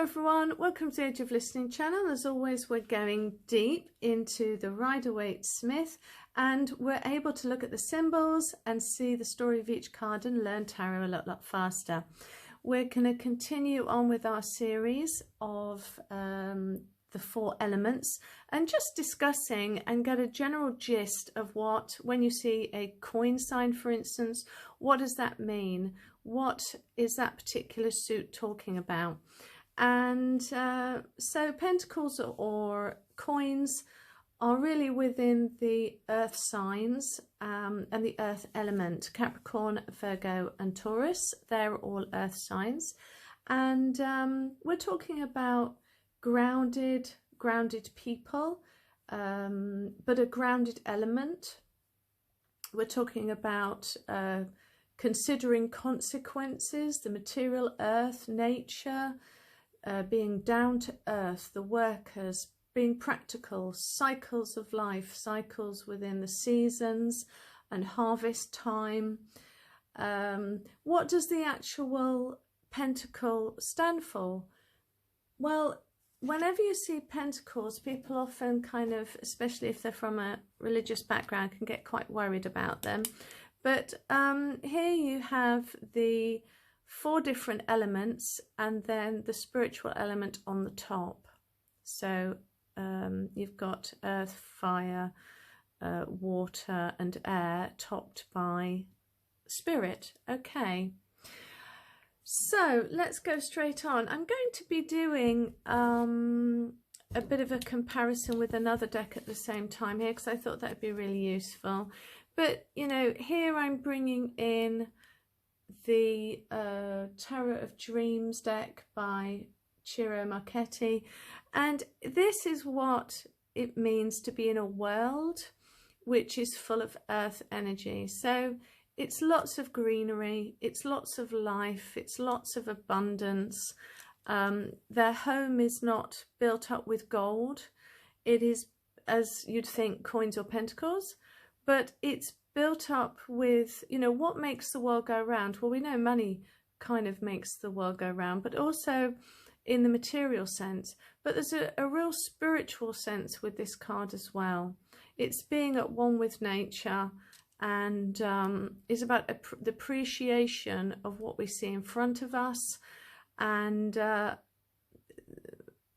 Hello everyone, welcome to the Age of Listening channel. As always, we're going deep into the Rider-Waite-Smith and we're able to look at the symbols and see the story of each card and learn tarot a lot faster. We're going to continue on with our series of the 4 elements and just discussing and get a general gist of what, when you see a coin sign for instance, what does that mean? What is that particular suit talking about? And so pentacles or coins are really within the earth signs and the earth element. Capricorn, Virgo and Taurus, they're all earth signs. And we're talking about grounded people, but a grounded element. We're talking about considering consequences, the material earth, nature, being down to earth, the workers, being practical, cycles of life, cycles within the seasons and harvest time. What does the actual pentacle stand for? Well, whenever you see pentacles, people often kind of, especially if they're from a religious background, can get quite worried about them. But here you have the 4 different elements and then the spiritual element on the top. So you've got earth, fire, water and air topped by spirit. Okay, so let's go straight on. I'm going to be doing a bit of a comparison with another deck at the same time here because I thought that would be really useful. But you know, here I'm bringing in the Tarot of Dreams deck by Ciro Marchetti, and this is what it means to be in a world which is full of earth energy. So it's lots of greenery, it's lots of life, it's lots of abundance. Their home is not built up with gold. It is, as you'd think, coins or pentacles, but it's built up with, you know, what makes the world go round? Well, we know money kind of makes the world go round, but also in the material sense. But there's a real spiritual sense with this card as well. It's being at one with nature and is about the appreciation of what we see in front of us, and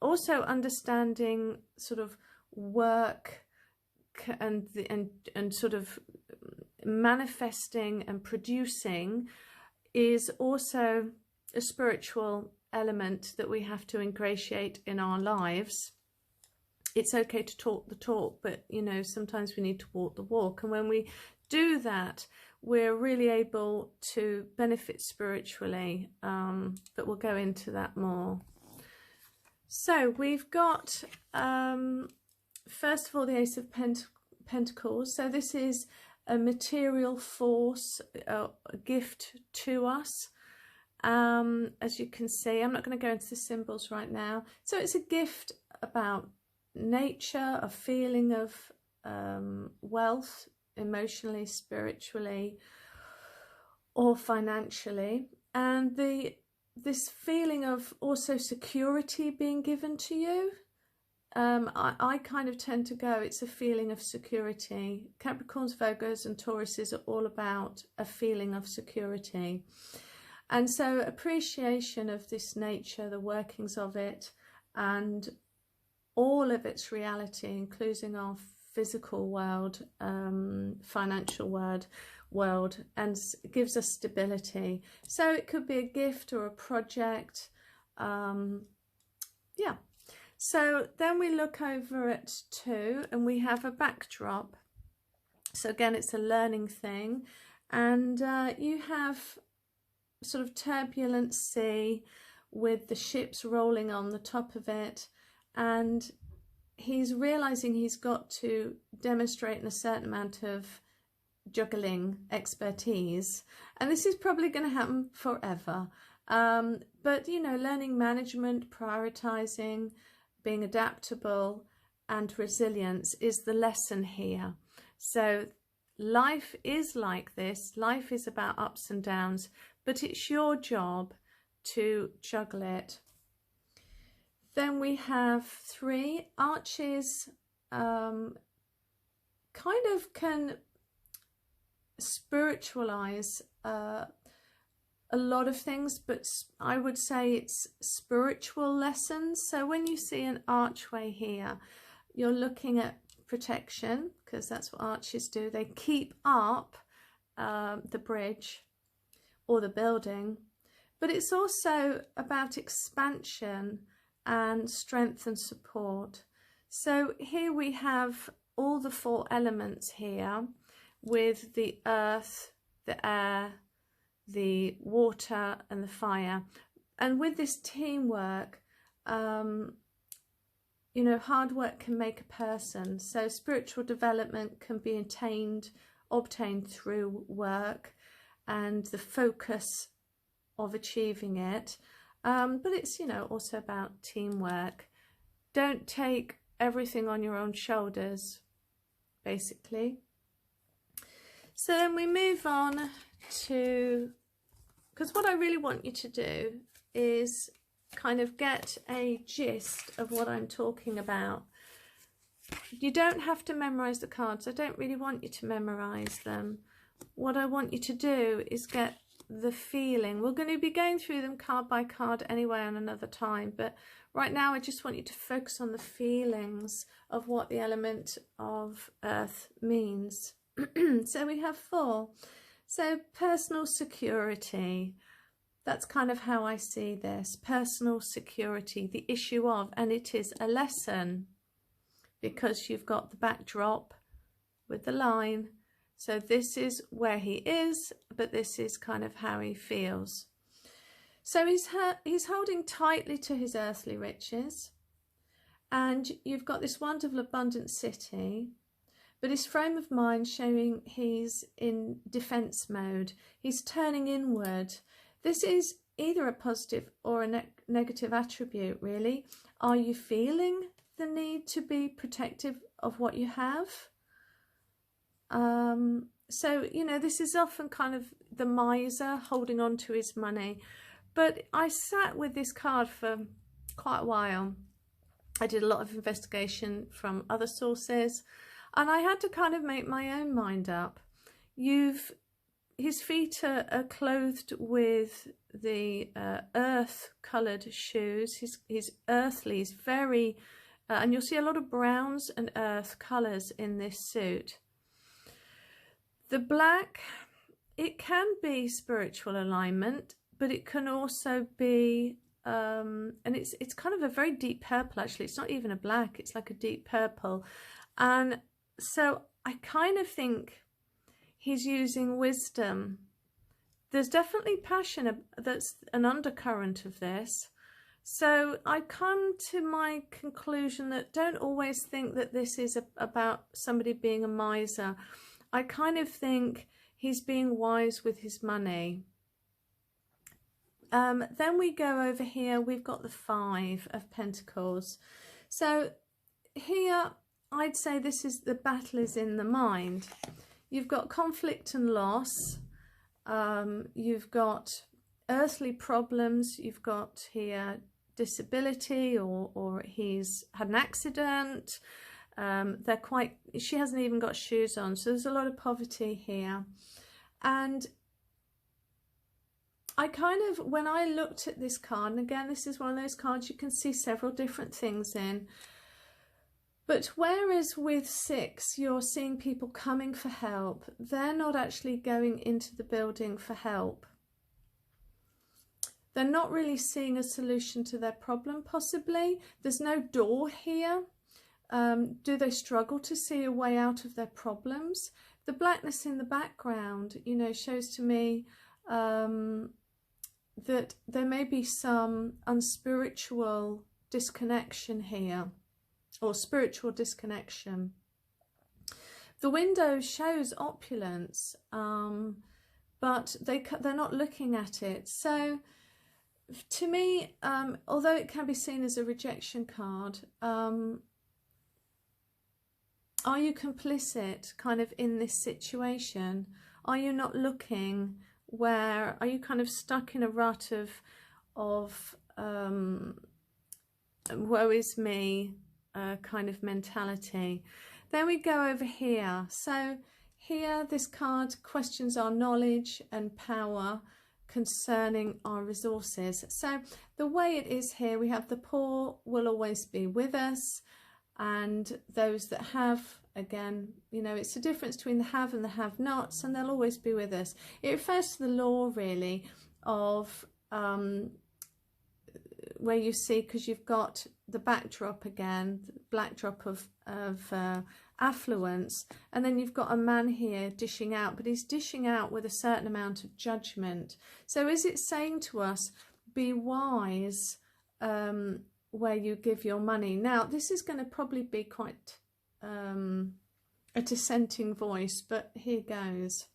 also understanding sort of work and sort of manifesting and producing is also a spiritual element that we have to ingratiate in our lives. It's okay to talk the talk, but you know, sometimes we need to walk the walk, and when we do that we're really able to benefit spiritually, but we'll go into that more. So we've got first of all the Ace of Pentacles. So this is a material force, a gift to us. As you can see, I'm not going to go into the symbols right now. So it's a gift about nature, a feeling of wealth, emotionally, spiritually, or financially, and this feeling of also security being given to you. I kind of tend to go, it's a feeling of security. Capricorns, Virgos and Tauruses are all about a feeling of security. And so appreciation of this nature, the workings of it, and all of its reality, including our physical world, financial world, and gives us stability. So it could be a gift or a project. Yeah. So then we look over at 2 and we have a backdrop. So again, it's a learning thing. And you have sort of turbulent sea with the ships rolling on the top of it. And he's realizing he's got to demonstrate a certain amount of juggling expertise. And this is probably going to happen forever. But, you know, learning management, prioritizing, being adaptable and resilience is the lesson here. So life is like this. Life is about ups and downs, but it's your job to juggle it. Then we have 3 arches. Kind of can spiritualize a lot of things, but I would say it's spiritual lessons. So when you see an archway here, you're looking at protection, because that's what arches do. They keep up the bridge or the building, but it's also about expansion and strength and support. So here we have all the 4 elements here, with the earth, the air, the water and the fire. And with this teamwork, you know, hard work can make a person. So spiritual development can be obtained through work and the focus of achieving it. But it's, you know, also about teamwork. Don't take everything on your own shoulders, basically. So then we move on to, because what I really want you to do is kind of get a gist of what I'm talking about. You don't have to memorize the cards. I don't really want you to memorize them. What I want you to do is get the feeling. We're going to be going through them card by card anyway on another time, but right now I just want you to focus on the feelings of what the element of earth means. So we have 4. So personal security, that's kind of how I see this. Personal security, the issue of, and it is a lesson because you've got the backdrop with the line. So this is where he is, but this is kind of how he feels. So he's holding tightly to his earthly riches, and you've got this wonderful abundant city, but his frame of mind showing he's in defense mode. He's turning inward. This is either a positive or a negative attribute, really. Are you feeling the need to be protective of what you have? So, you know, this is often kind of the miser holding on to his money. But I sat with this card for quite a while. I did a lot of investigation from other sources, and I had to kind of make my own mind up. His feet are clothed with the earth coloured shoes. His earthly is very, and you'll see a lot of browns and earth colours in this suit. The black, it can be spiritual alignment, but it can also be, and it's kind of a very deep purple actually. It's not even a black, it's like a deep purple. And so I kind of think he's using wisdom. There's definitely passion, that's an undercurrent of this. So I come to my conclusion that don't always think that this is about somebody being a miser. I kind of think he's being wise with his money. Then we go over here, we've got the 5 of Pentacles. So here I'd say this is the battle is in the mind. You've got conflict and loss. You've got earthly problems. You've got here disability, or he's had an accident. She hasn't even got shoes on. So there's a lot of poverty here. And I kind of, when I looked at this card, and again, this is one of those cards you can see several different things in. But whereas with 6, you're seeing people coming for help, they're not actually going into the building for help. They're not really seeing a solution to their problem, possibly. There's no door here. Do they struggle to see a way out of their problems? The blackness in the background, you know, shows to me that there may be some unspiritual disconnection here, or spiritual disconnection. The window shows opulence, but they're not looking at it. So to me, although it can be seen as a rejection card, are you complicit kind of in this situation? Are you not looking? Where are you kind of stuck in a rut of woe is me kind of mentality. Then we go over here. So here, this card questions our knowledge and power concerning our resources. So the way it is here, we have the poor will always be with us, and those that have, again, you know, it's the difference between the have and the have-nots, and they'll always be with us. It refers to the law, really, of where you see, because you've got the backdrop again, the backdrop of affluence, and then you've got a man here dishing out, but he's dishing out with a certain amount of judgment. So is it saying to us, be wise where you give your money? Now, this is going to probably be quite a dissenting voice, but here goes.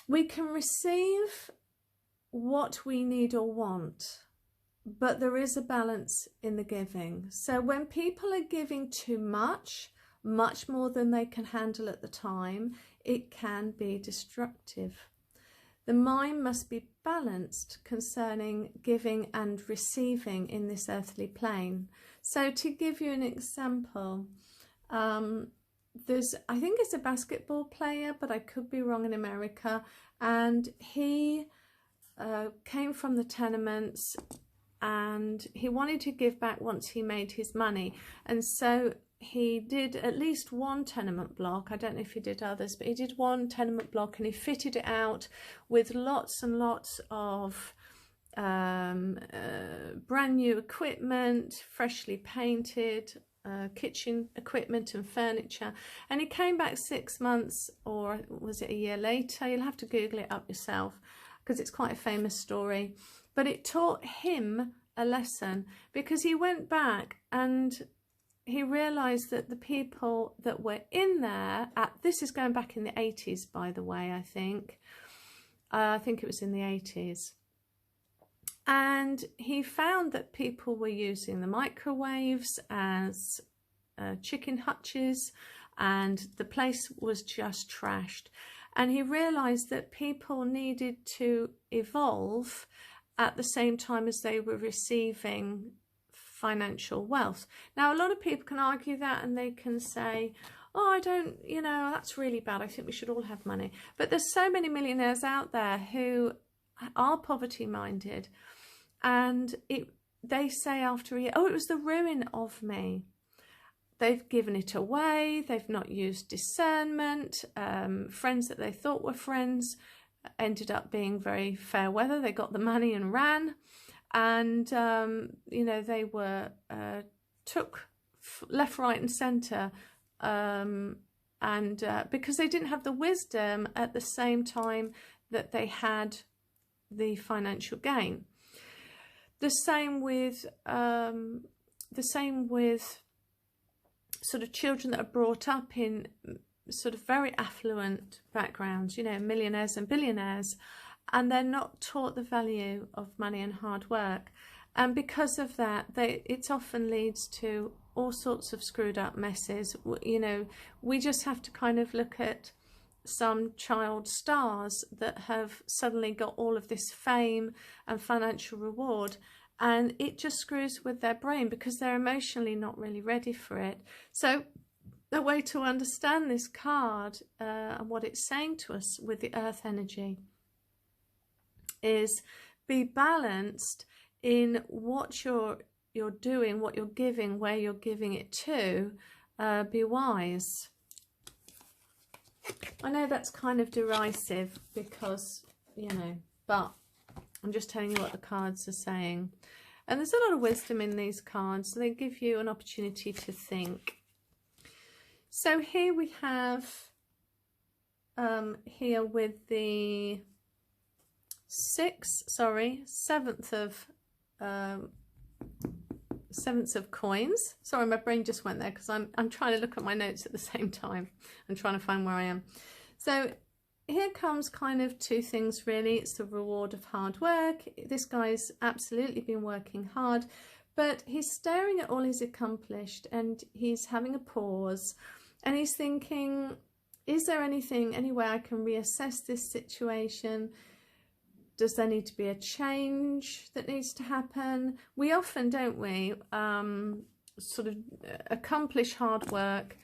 We can receive what we need or want, but there is a balance in the giving. So when people are giving too much more than they can handle at the time, it can be destructive. The mind must be balanced concerning giving and receiving in this earthly plane. So to give you an example, there's, I think it's a basketball player, but I could be wrong, in America, and he came from the tenements, and he wanted to give back once he made his money, and so he did at least one tenement block. I don't know if he did others, but he did one tenement block, and he fitted it out with lots and lots of brand new equipment, freshly painted kitchen equipment and furniture. And he came back 6 months, or was it a year later? You'll have to Google it up yourself, because it's quite a famous story. But it taught him a lesson, because he went back and he realised that the people that were in there, this is going back in the 80s, by the way, I think it was in the 80s. And he found that people were using the microwaves as chicken hutches, and the place was just trashed. And he realised that people needed to evolve at the same time as they were receiving financial wealth. Now, a lot of people can argue that, and they can say, oh, I don't, you know, that's really bad. I think we should all have money. But there's so many millionaires out there who are poverty minded, and they say after a year, oh, it was the ruin of me. They've given it away. They've not used discernment. Friends that they thought were friends ended up being very fair weather. They got the money and ran. And, you know, they were took left, right and centre. Because they didn't have the wisdom at the same time that they had the financial gain. The same with sort of children that are brought up in sort of very affluent backgrounds, you know, millionaires and billionaires, and they're not taught the value of money and hard work. And because of that, it often leads to all sorts of screwed up messes. You know, we just have to kind of look at some child stars that have suddenly got all of this fame and financial reward, and it just screws with their brain because they're emotionally not really ready for it. So the way to understand this card and what it's saying to us with the earth energy is be balanced in what you're doing, what you're giving, where you're giving it to. Be wise. I know that's kind of derisive because, you know, but I'm just telling you what the cards are saying. And there's a lot of wisdom in these cards, so they give you an opportunity to think. So here we have, here with the seventh of coins. Sorry, my brain just went there because I'm trying to look at my notes at the same time. I'm trying to find where I am. So here comes kind of two things really. It's the reward of hard work. This guy's absolutely been working hard, but he's staring at all he's accomplished, and he's having a pause, and he's thinking, is there any way I can reassess this situation? Does there need to be a change that needs to happen? We often, don't we, sort of accomplish hard work,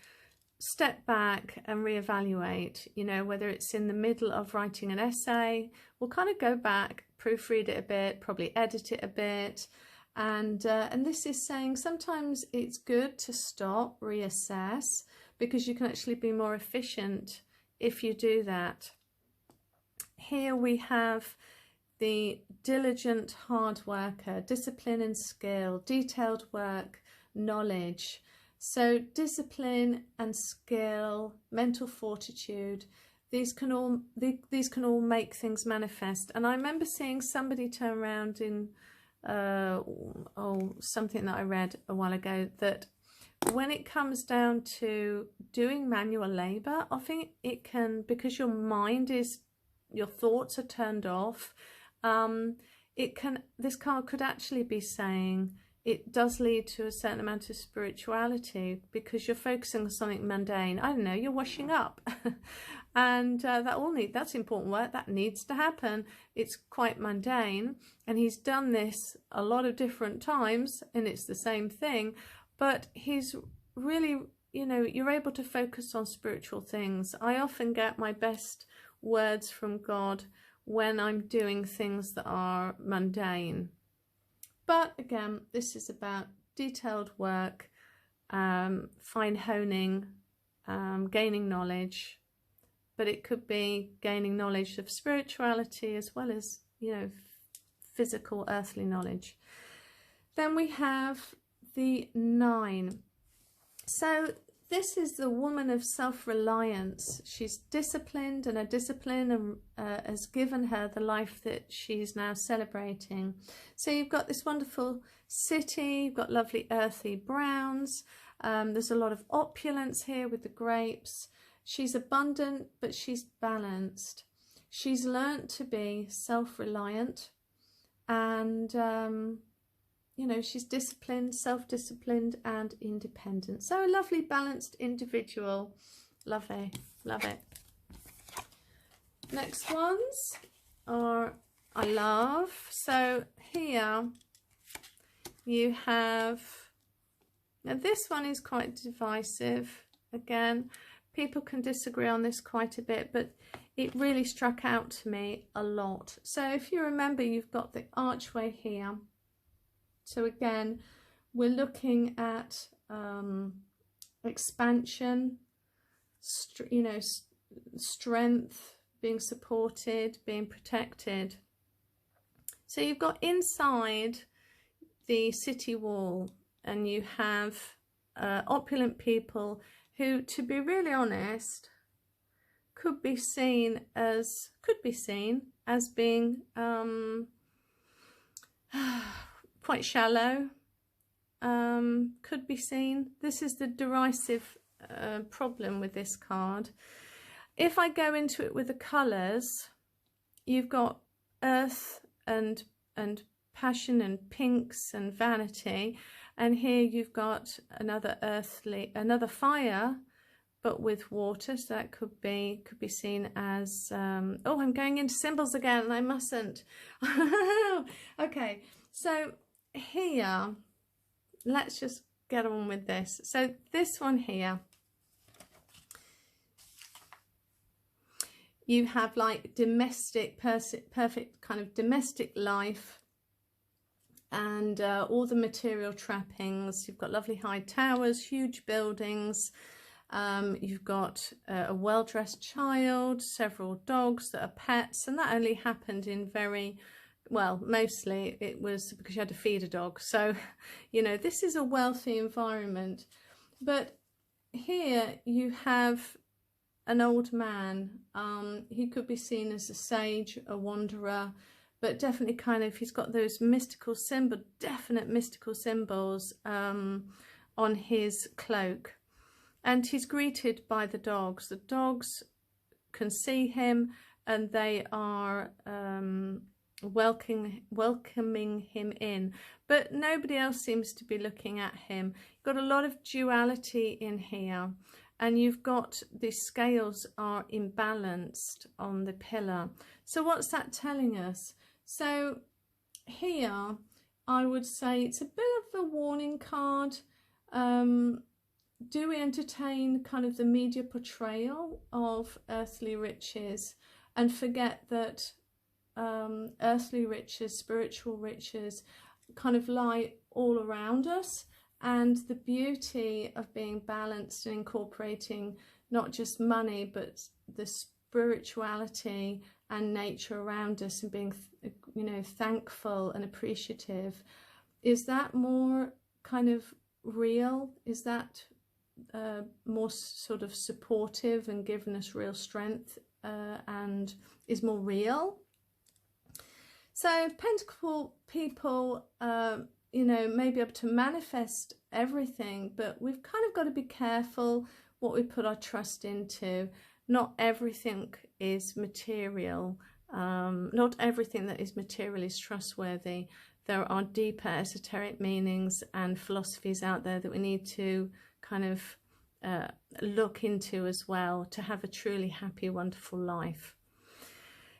step back and reevaluate, you know, whether it's in the middle of writing an essay, we'll kind of go back, proofread it a bit, probably edit it a bit. And this is saying sometimes it's good to stop, reassess, because you can actually be more efficient if you do that. Here we have the diligent hard worker, discipline and skill, detailed work, knowledge. So discipline and skill, mental fortitude, these can all make things manifest. And I remember seeing somebody turn around in something that I read a while ago, that when it comes down to doing manual labor, I think it can, because your thoughts are turned off, this card could actually be saying it does lead to a certain amount of spirituality, because you're focusing on something mundane. I don't know, you're washing up and that's important work that needs to happen. It's quite mundane, and he's done this a lot of different times and it's the same thing, but he's really, you know, you're able to focus on spiritual things. I often get my best words from God when I'm doing things that are mundane. But again, this is about detailed work, fine honing, gaining knowledge, but it could be gaining knowledge of spirituality as well as, you know, physical, earthly knowledge. Then we have the 9. So this is the woman of self-reliance. She's disciplined, and her discipline has given her the life that she's now celebrating. So you've got this wonderful city, you've got lovely earthy browns. There's a lot of opulence here with the grapes. She's abundant, but she's balanced. She's learnt to be self-reliant, and you know, she's disciplined, self-disciplined and independent. So a lovely balanced individual. Lovely, love it. Next ones are I love. So here you have, now this one is quite divisive. Again, people can disagree on this quite a bit, but it really struck out to me a lot. So if you remember, you've got the archway here. So again, we're looking at expansion, you know, strength, being supported, being protected. So you've got inside the city wall, and you have opulent people who, to be really honest, could be seen as being quite shallow. Could be seen. This is the derisive problem with this card. If I go into it with the colours, you've got earth and passion and pinks and vanity, and here you've got another fire, but with water. So that could be seen as oh, I'm going into symbols again, and I mustn't. Okay, so here, let's just get on with this. So this one here, you have like domestic, perfect kind of domestic life, and all the material trappings. You've got lovely high towers, huge buildings. You've got a well-dressed child, several dogs that are pets, and that only happened in well, mostly it was because you had to feed a dog. So, you know, this is a wealthy environment. But here you have an old man. He could be seen as a sage, a wanderer, but definitely kind of, he's got those mystical symbols, definite mystical symbols on his cloak. And he's greeted by the dogs. The dogs can see him, and they are welcoming him in, but nobody else seems to be looking at him. You've got a lot of duality in here, and you've got the scales are imbalanced on the pillar. So what's that telling us? So here I would say it's a bit of a warning card. Do we entertain kind of the media portrayal of earthly riches and forget that earthly riches, spiritual riches kind of lie all around us, and the beauty of being balanced and incorporating not just money but the spirituality and nature around us, and being, you know, thankful and appreciative, is that more kind of real? Is that more sort of supportive and giving us real strength, and is more real? So Pentacle people, you know, may be able to manifest everything, but we've kind of got to be careful what we put our trust into. Not everything is material. Not everything that is material is trustworthy. There are deeper esoteric meanings and philosophies out there that we need to kind of look into as well to have a truly happy, wonderful life.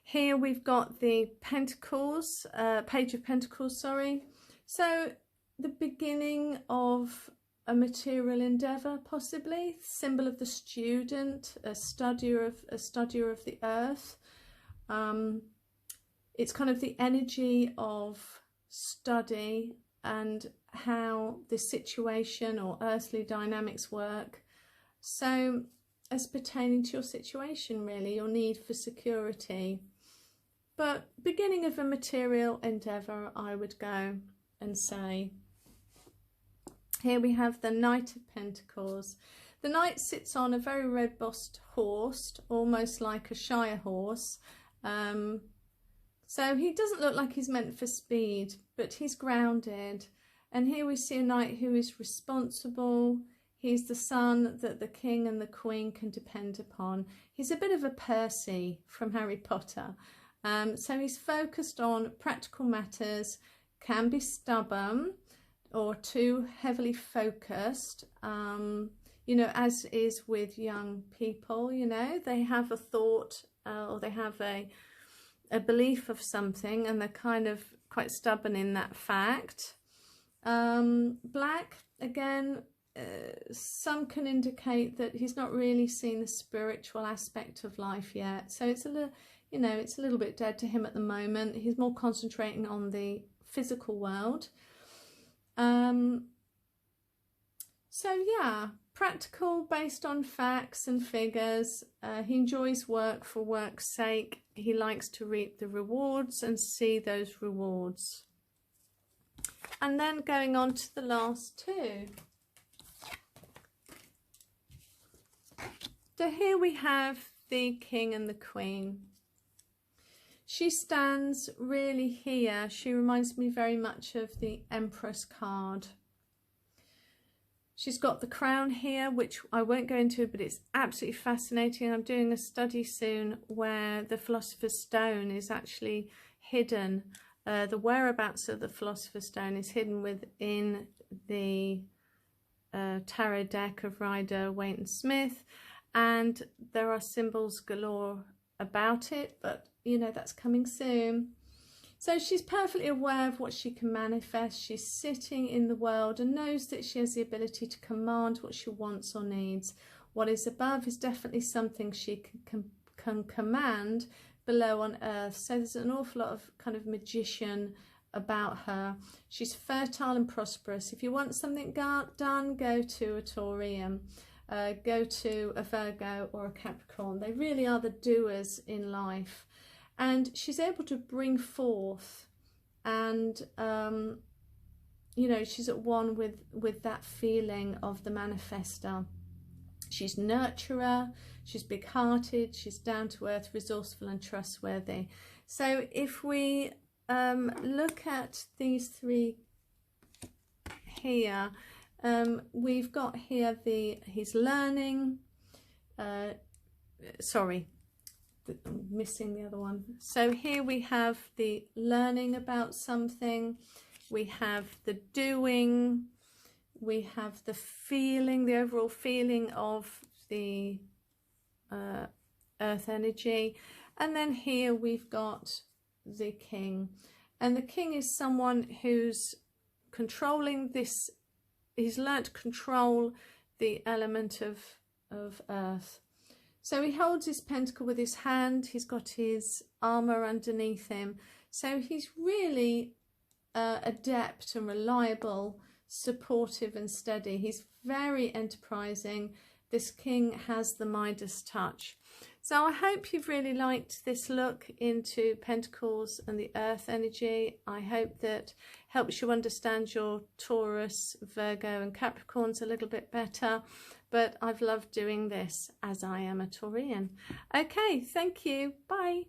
Here we've got the Pentacles, Page of Pentacles, sorry. So the beginning of a material endeavor, possibly, symbol of the student, a studier of the earth. It's kind of the energy of study and how the situation or earthly dynamics work. So as pertaining to your situation, really, your need for security. But beginning of a material endeavour, I would go and say. Here we have the Knight of Pentacles. The Knight sits on a very robust horse, almost like a Shire horse. So he doesn't look like he's meant for speed, but he's grounded. And here we see a knight who is responsible. He's the son that the king and the queen can depend upon. He's a bit of a Percy from Harry Potter. So he's focused on practical matters, can be stubborn or too heavily focused, you know, as is with young people. You know, they have a thought or they have a belief of something, and they're kind of quite stubborn in that fact. Black, again, some can indicate that he's not really seen the spiritual aspect of life yet. So it's a little, you know, it's a little bit dead to him at the moment. He's more concentrating on the physical world. So yeah, practical, based on facts and figures. He enjoys work for work's sake. He likes to reap the rewards and see those rewards. And then going on to the last two. So here we have the King and the Queen. She stands really here. She reminds me very much of the Empress card. She's got the crown here, which I won't go into, but it's absolutely fascinating. I'm doing a study soon where the Philosopher's Stone is actually hidden. The whereabouts of the Philosopher's Stone is hidden within the tarot deck of Rider, Waite and Smith, and there are symbols galore about it, but you know, that's coming soon. So she's perfectly aware of what she can manifest. She's sitting in the world and knows that she has the ability to command what she wants or needs. What is above is definitely something she can command below on earth. So there's an awful lot of kind of magician about her. She's fertile and prosperous. If you want something done, go to a Taurian, go to a Virgo or a Capricorn. They really are the doers in life. And she's able to bring forth, and you know, she's at one with that feeling of the manifester. She's nurturer, she's big-hearted, she's down-to-earth, resourceful and trustworthy. So if we look at these three here, we've got here he's learning, sorry, missing the other one. So here we have the learning about something, we have the doing, we have the feeling, the overall feeling of the earth energy. And then here we've got the king, and the king is someone who's controlling this. He's learnt to control the element of earth. So he holds his pentacle with his hand. He's got his armor underneath him, so he's really adept and reliable, supportive and steady. He's very enterprising. This king has the Midas touch. So I hope you've really liked this look into Pentacles and the earth energy. I hope that helps you understand your Taurus, Virgo and Capricorns a little bit better. But I've loved doing this, as I am a Taurian. Okay, thank you. Bye.